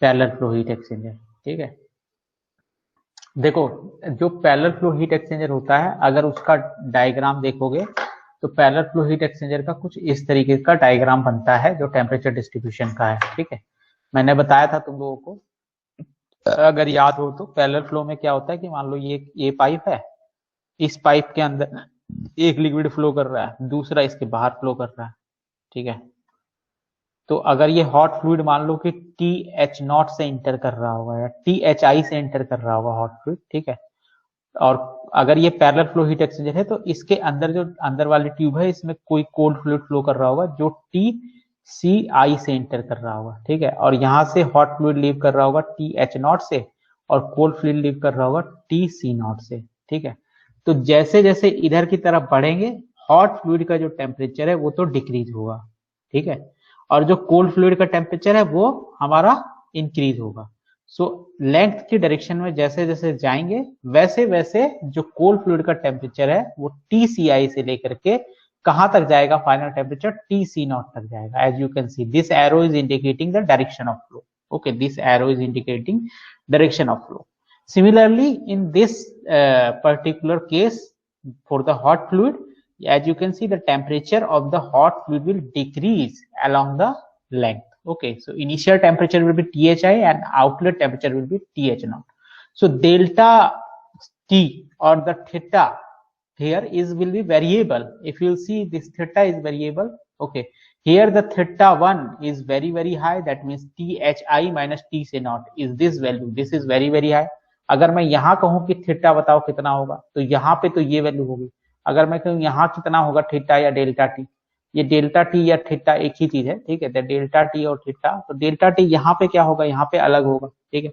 parallel flow heat exchanger. ठीक है, देखो जो पैरेलल फ्लो हीट एक्सचेंजर होता है, अगर उसका डायग्राम देखोगे तो पैरेलल फ्लो हीट एक्सचेंजर का कुछ इस तरीके का डायग्राम बनता है जो टेम्परेचर डिस्ट्रीब्यूशन का है। ठीक है, मैंने बताया था तुम लोगों को, अगर याद हो तो। पैरेलल फ्लो में क्या होता है कि मान लो ये पाइप है, इस पाइप के अंदर एक लिक्विड फ्लो कर रहा है, दूसरा इसके बाहर फ्लो कर रहा है। ठीक है, तो अगर ये हॉट फ्लूइड मान लो कि TH0 से इंटर कर रहा होगा या THI से इंटर कर रहा होगा हॉट फ्लूइड। ठीक है, और अगर ये पैरेलल फ्लो हीट एक्सचेंजर है तो इसके अंदर जो अंदर वाली ट्यूब है, इसमें कोई कोल्ड फ्लूइड फ्लो कर रहा होगा जो TCI से इंटर कर रहा होगा। ठीक है, और यहां से हॉट फ्लूइड लीव कर रहा होगा TH0 से, और कोल्ड फ्लूइड लीव कर रहा होगा TC0 से। ठीक है, तो जैसे जैसे इधर की तरफ बढ़ेंगे, हॉट फ्लूइड का जो टेम्परेचर है वो तो डिक्रीज होगा। ठीक है, और जो कोल्ड फ्लूइड का टेम्परेचर है वो हमारा इंक्रीज होगा। सो लेंथ की डायरेक्शन में जैसे जैसे जाएंगे, वैसे वैसे जो कोल्ड फ्लूइड का टेम्परेचर है वो TCI से लेकर के कहां तक जाएगा, फाइनल टेम्परेचर TC0 तक जाएगा। As you can see this arrow is indicating the direction of flow. Okay, this arrow is indicating direction of flow. Similarly, in this particular case, for the hot fluid, as you can see, the temperature of the hot fluid will decrease along the length. Okay, so initial temperature will be THI and outlet temperature will be TH0. So delta T or the theta here will be variable. If you see, this theta is variable. Okay, here the theta 1 is very high, that means THI minus TC0 is this value. This is very high. अगर मैं यहाँ कहूँ कि theta बताओ कितना होगा, तो यहाँ पे तो ये वैल्यू होगी। अगर मैं कहूँ यहाँ कितना होगा थीटा या डेल्टा टी, ये डेल्टा टी या थीटा एक ही चीज है। ठीक है, डेल्टा टी और थीटा, तो डेल्टा टी यहाँ पे क्या होगा, यहाँ पे अलग होगा। ठीक है,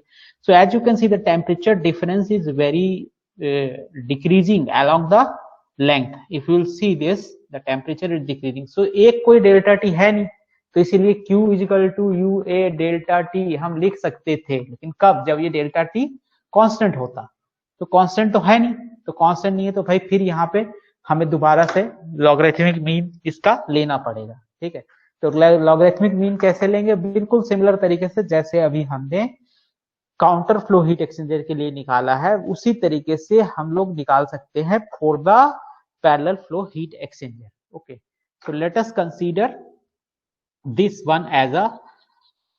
so as you can see the temperature difference is very decreasing along the length. If you will see this, the temperature is decreasing. So एक कोई डेल्टा टी है नहीं, तो इसीलिए Q equal to UA delta T हम लिख सकते थे, लेकिन कब, जब ये डेल्टा टी कांस्टेंट होता। तो कांस्टेंट तो है नहीं, तो कांस्टेंट नहीं है तो भाई फिर यहाँ पे हमें दोबारा से लॉगरिथमिक मीन इसका लेना पड़ेगा। ठीक है, तो लॉगरिथमिक मीन कैसे लेंगे, बिल्कुल सिमिलर तरीके से जैसे अभी हमने काउंटर फ्लो हीट एक्सचेंजर के लिए निकाला है, उसी तरीके से हम लोग निकाल सकते हैं for the parallel flow heat exchanger. Okay, so let us consider this one as a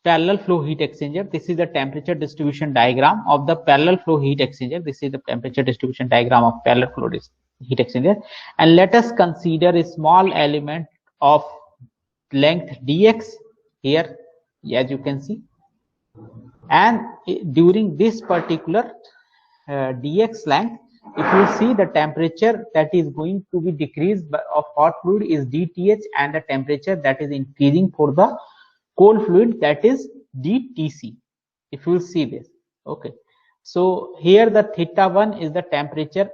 parallel flow heat exchanger. This is the temperature distribution diagram of the parallel flow heat exchanger. This is the temperature distribution diagram of parallel flow heat exchanger. And let us consider a small element of length dx here, as you can see. And during this particular dx length, if you see, the temperature that is going to be decreased of hot fluid is dTh, and the temperature that is increasing for the cold fluid, that is dTc. If you see this, okay, so here the theta 1 is the temperature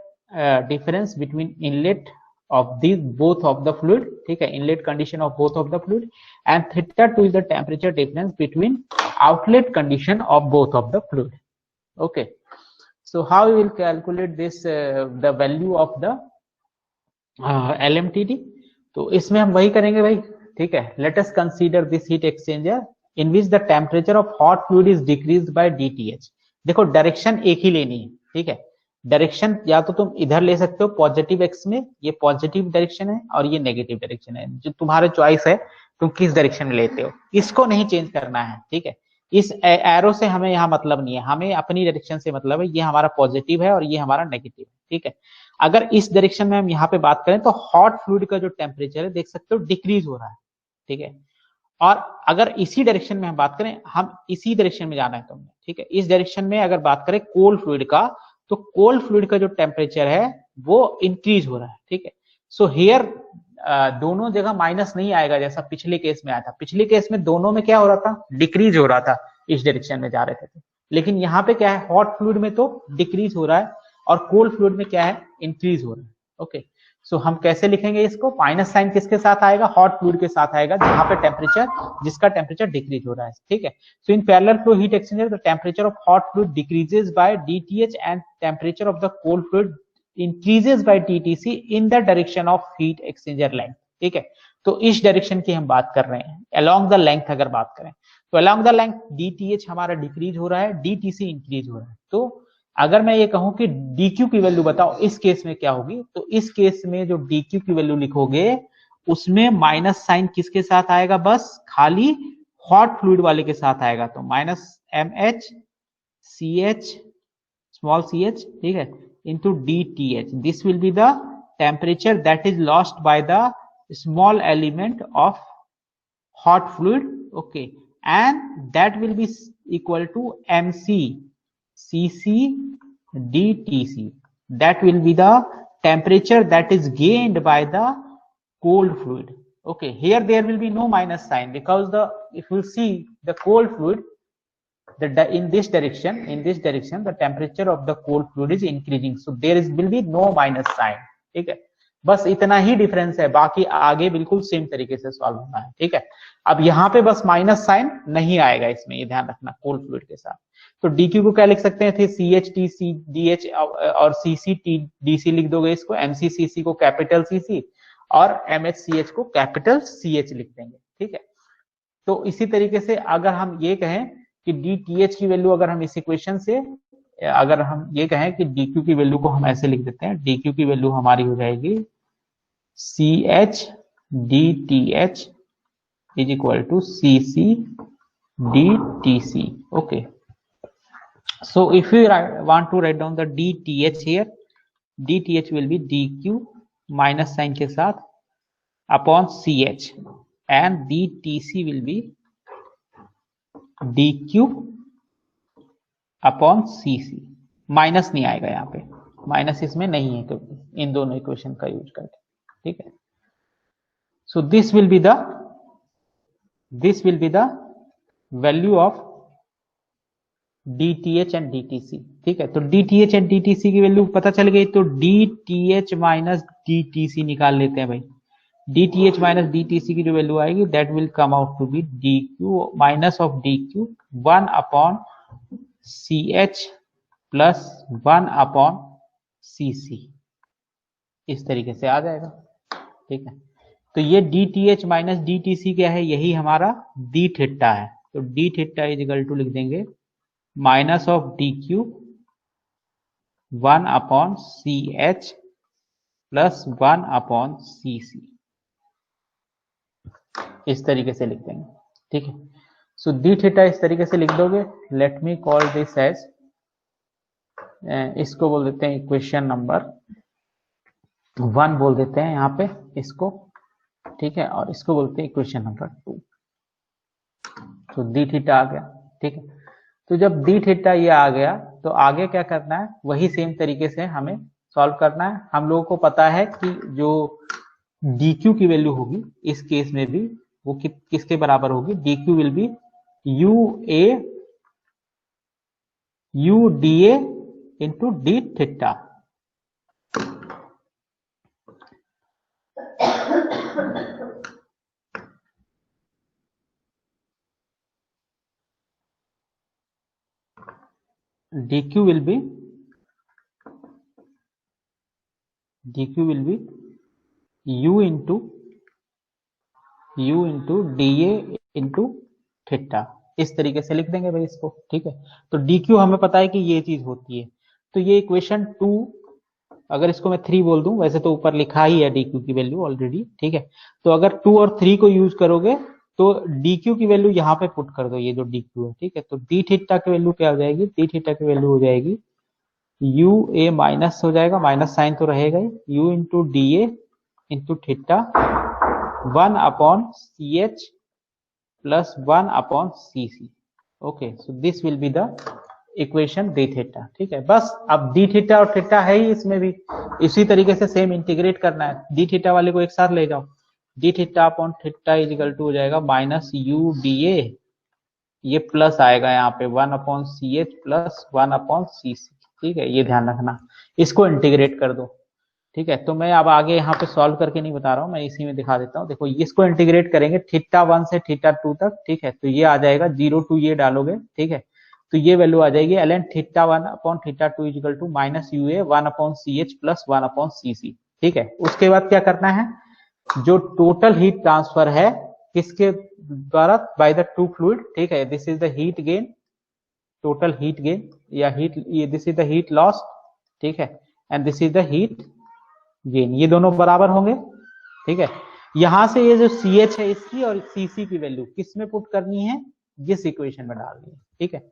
difference between inlet of these both of the fluid, ठीक है, inlet condition of both of the fluid, and theta 2 is the temperature difference between outlet condition of both of the fluid. Okay, so how you will calculate this the value of the LMTD? तो इसमें हम वही करेंगे भाई। ठीक है, let us consider this heat exchanger in which the temperature of hot fluid is decreased by dTh. देखो direction एक ही लेनी है। ठीक है, डायरेक्शन या तो तुम इधर ले सकते हो पॉजिटिव एक्स में, ये पॉजिटिव डायरेक्शन है और ये नेगेटिव डायरेक्शन है, जो तुम्हारे चॉइस है तुम किस डायरेक्शन में लेते हो, इसको नहीं चेंज करना है। ठीक है, इस एरो से हमें यहाँ मतलब नहीं है, हमें अपनी डायरेक्शन से मतलब है, ये हमारा पॉजिटिव है और ये हमारा नेगेटिव है। ठीक है, अगर इस डायरेक्शन में हम यहाँ पे बात करें तो हॉट फ्लूइड का जो टेम्परेचर है देख सकते हो डिक्रीज हो रहा है। ठीक है, और अगर इसी डायरेक्शन में हम बात करें, हम इसी डायरेक्शन में जाना है तुमने। ठीक है, इस डायरेक्शन में अगर बात करें कोल्ड फ्लूइड का, तो कोल्ड फ्लूइड का जो टेम्परेचर है वो इंक्रीज हो रहा है। ठीक है, सो हियर दोनों जगह माइनस नहीं आएगा जैसा पिछले केस में आया था। पिछले केस में दोनों में क्या हो रहा था, डिक्रीज हो रहा था, इस डायरेक्शन में जा रहे थे। लेकिन यहाँ पे क्या है, हॉट फ्लूइड में तो डिक्रीज हो रहा है और कोल्ड फ्लूइड में क्या है, इंक्रीज हो रहा है। ओके, सो हम कैसे लिखेंगे इसको, माइनस साइन किसके साथ आएगा, हॉट फ्लूइड के साथ आएगा, जहां पे टेम्परेचर, जिसका टेम्परेचर डिक्रीज हो रहा है। ठीक है, so in parallel flow heat exchanger the temperature of hot fluid decreases by DTH and temperature of the cold fluid increases by TTC in the direction of heat exchanger length. ठीक है, तो इस direction की हम बात कर रहे हैं, अलोंग द लेंथ अगर बात करें तो अलोंग द लेंथ डीटीएच हमारा डिक्रीज हो रहा है, डीटीसी इंक्रीज हो रहा है। तो अगर मैं ये कहूं कि dq की वैल्यू बताओ इस केस में क्या होगी, तो इस केस में जो dq की वैल्यू लिखोगे उसमें माइनस साइन किसके साथ आएगा, बस खाली हॉट फ्लूइड वाले के साथ आएगा। तो minus mh ch small ch, ठीक है, into dth, this will be the temperature that is lost by the small element of hot fluid, okay, and that will be equal to mc cc dtc, that will be the temperature that is gained by the cold fluid. Okay, here there will be no minus sign because the, if you see the cold fluid, in this direction the temperature of the cold fluid is increasing, so there is will be no minus sign. ठीक है, बस इतना ही difference है, बाकी आगे बिल्कुल same तरीके से सॉल्व होना है। ठीक है, अब यहाँ पे बस माइनस साइन नहीं आएगा इसमें, ये ध्यान रखना कोल्ड फ्लूइड के साथ। तो dq को क्या लिख सकते हैं, थे CH और CC लिख दोगे इसको, MCCC को कैपिटल CC और MHCH को कैपिटल CH लिख देंगे। ठीक है, तो इसी तरीके से अगर हम ये कहें कि dTH की वैल्यू, अगर हम इस इक्वेशन से अगर हम ये कहें कि dq की वैल्यू को हम ऐसे लिख देते हैं, dq की वैल्यू हमारी हो जाएगी CH dTH is equal to CC dTC. Okay, so if we want to write down the dTH here, dTH will be dq minus sign के साथ upon CH and dTC will be dq upon cc। Minus नहीं आएगा यहाँ पे, minus इसमें नहीं है क्योंकि इन दोनों इक्वेशन का यूज करके। ठीक है, so this will be the value of dTH and dTC। ठीक है, तो dTH एंड dTC की वैल्यू पता चल गई, तो dTH माइनस dTC निकाल लेते हैं भाई। dTH माइनस dTC की जो वैल्यू आएगी that will come out to be dq minus of dq 1 upon CH plus 1 upon CC, इस तरीके से आ जाएगा। ठीक है, तो ये dTH माइनस dTC क्या है, यही हमारा d थीटा है। तो d theta is equal to लिख देंगे minus of dq 1 upon CH plus 1 upon CC, इस तरीके से लिख देंगे। ठीक है, सो d थीटा इस तरीके से लिख दोगे। Let me call this as, इसको बोल देते हैं इक्वेशन नंबर 1 बोल देते हैं यहाँ पे इसको। ठीक है, और इसको बोलते हैं इक्वेशन नंबर 2। तो d थीटा आ गया। ठीक है, तो जब d थीटा ये आ गया तो आगे क्या करना है, वही सेम तरीके से हमें सॉल्व करना है। हम लोगों को पता है कि जो dq की वैल्यू होगी इस केस में भी वो किसके बराबर होगी, dq will B UDA into d theta. dq will be u into dA into theta, इस तरीके से लिख देंगे भाई इसको। ठीक है, तो dq हमें पता है कि ये चीज होती है, तो ये इक्वेशन 2, अगर इसको मैं 3 बोल दूं, वैसे तो ऊपर लिखा ही है dq की वैल्यू ऑलरेडी। ठीक है, तो अगर 2 और 3 को यूज करोगे तो dq की वैल्यू यहाँ पे पुट कर दो, ये जो dq है। ठीक है, तो d थीटा की वैल्यू क्या हो जाएगी, d थीटा की वैल्यू हो जाएगी UA माइनस हो जाएगा, माइनस साइन तो रहेगा ही, u into DA into theta 1 upon CH plus 1 upon CC। Okay, so this will be the equation D theta, ठीक है। बस अब डी थीटा और थीटा है ही, इसमें भी इसी तरीके से सेम इंटीग्रेट करना है। डी थीटा वाले को एक साथ ले जाओ, D theta upon theta is equal to हो जाएगा माइनस यू डी ए, ये प्लस आएगा यहाँ पे 1 upon C H plus 1 upon C C, ठीक है, ये ध्यान रखना। इसको इंटीग्रेट कर दो, ठीक है। तो मैं अब आगे यहाँ पे सॉल्व करके नहीं बता रहा हूँ, मैं इसी में दिखा देता हूँ। देखो इसको इंटीग्रेट करेंगे थीटा 1 से थीटा 2 तक, ठीक है। तो ये आ जाएगा 0 टू ये डालोगे, ठीक है, तो ये वैल्यू आ जाएगी ln theta 1 upon theta 2 is equal to minus U A 1 upon C H plus 1 upon C C, ठीक है। उसके बाद क्या करना है, जो टोटल हीट ट्रांसफर है किसके द्वारा, बाय द टू फ्लूइड, ठीक है, this is the heat gain, total heat gain या heat, this is the heat loss, ठीक है, and this is the heat gain, ये दोनों बराबर होंगे, ठीक है। यहां से ये जो सी एच है इसकी और सी सी की वैल्यू किस में पुट करनी है, इस इक्वेशन में डालनी है, ठीक है।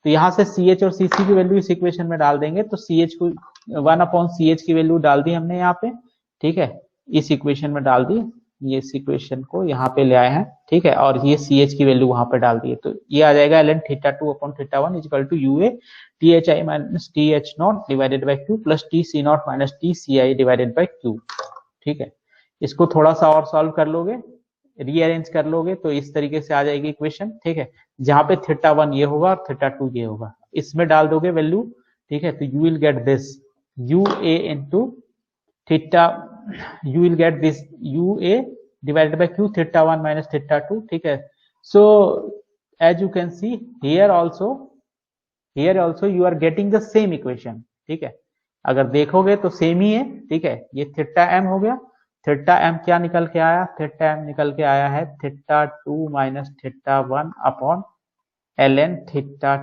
तो यहाँ से सी एच और सी सी की वैल्यू इस इक्वेशन में डाल देंगे, तो सी एच को 1 अपॉन सी एच की वैल्यू डाल दी हमने यहाँ पे, ठीक है, इस इक्वेशन में डाल दी, ये इस इक्वेशन को यहाँ पे ले आए हैं, ठीक है, और ये सी एच की वैल्यू वहां पे डाल दी है। तो ये आ जाएगा ln theta 2 upon theta 1 is equal to U A T H I minus T H not divided by Q plus T C not minus T C I divided by Q, ठीक है। इसको थोड़ा सा और सॉल्व कर लोगे, rearrange कर लोगे, तो इस तरीके से आ जाएगी इक्वेशन, ठीक है, जहां पे थीटा 1 ये होगा और थीटा 2 ये होगा, इसमें डाल दोगे वैल्यू, ठीक है। तो you will get this U A into theta, you will get this U A divided by Q theta 1 minus theta 2, ठीक है। So as you can see here also you are getting the same equation, ठीक है। अगर देखोगे तो same ही है, ठीक है। ये थीटा एम हो गया, थीटा एम क्या निकल के आया, थीटा एम निकल के आया है theta 2 minus theta 1 upon ln theta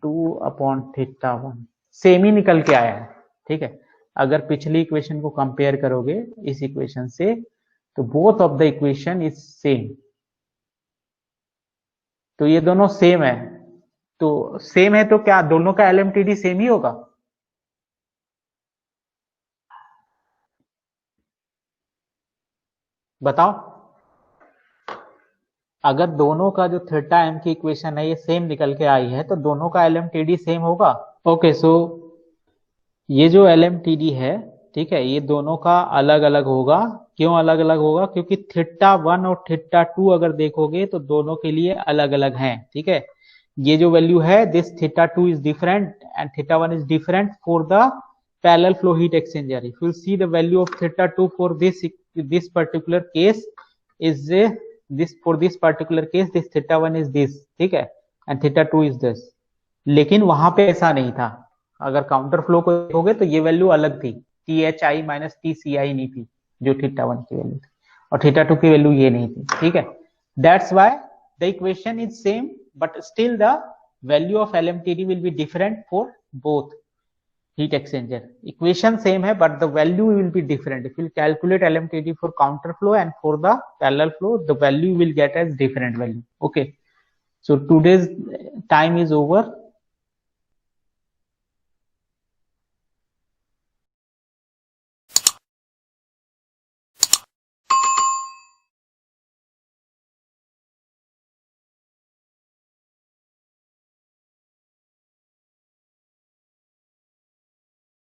2 upon theta 1, same ही निकल के आया है, ठीक है। अगर पिछली इक्वेशन को कंपेयर करोगे इस इक्वेशन से, तो both of the equation is same, तो ये दोनों सेम है, तो सेम है तो क्या दोनों का एलएमटीडी सेम ही होगा, बताओ। अगर दोनों का जो थीटा एम की इक्वेशन है ये सेम निकल के आई है, तो दोनों का एलएमटीडी सेम होगा। ओके, सो ये जो एलएमटीडी है, ठीक है, ये दोनों का अलग अलग होगा। क्यों अलग अलग होगा, क्योंकि थीटा 1 और थीटा 2 अगर देखोगे तो दोनों के लिए अलग अलग हैं, ठीक है। ये जो वैल्यू है this theta 2 is different and theta 1 is different for the parallel flow heat exchanger. If you see the value of theta 2 for this particular case is this for this particular case this theta 1 is this, ठीक है, and theta 2 is this। लेकिन वहां पे ऐसा नहीं था, अगर counter flow को देखोगे तो ये वैल्यू अलग थी, T H I minus T C I नहीं थी जो थीटा 1 की वैल्यू थी, और थीटा 2 की वैल्यू ये नहीं थी, ठीक है। That's why the equation is same but still the value of LMTD will be different for both heat exchanger। equation same है but the value will be different। if you calculate LMTD for counter flow and for the parallel flow, the value will get as different value। okay, so today's time is over।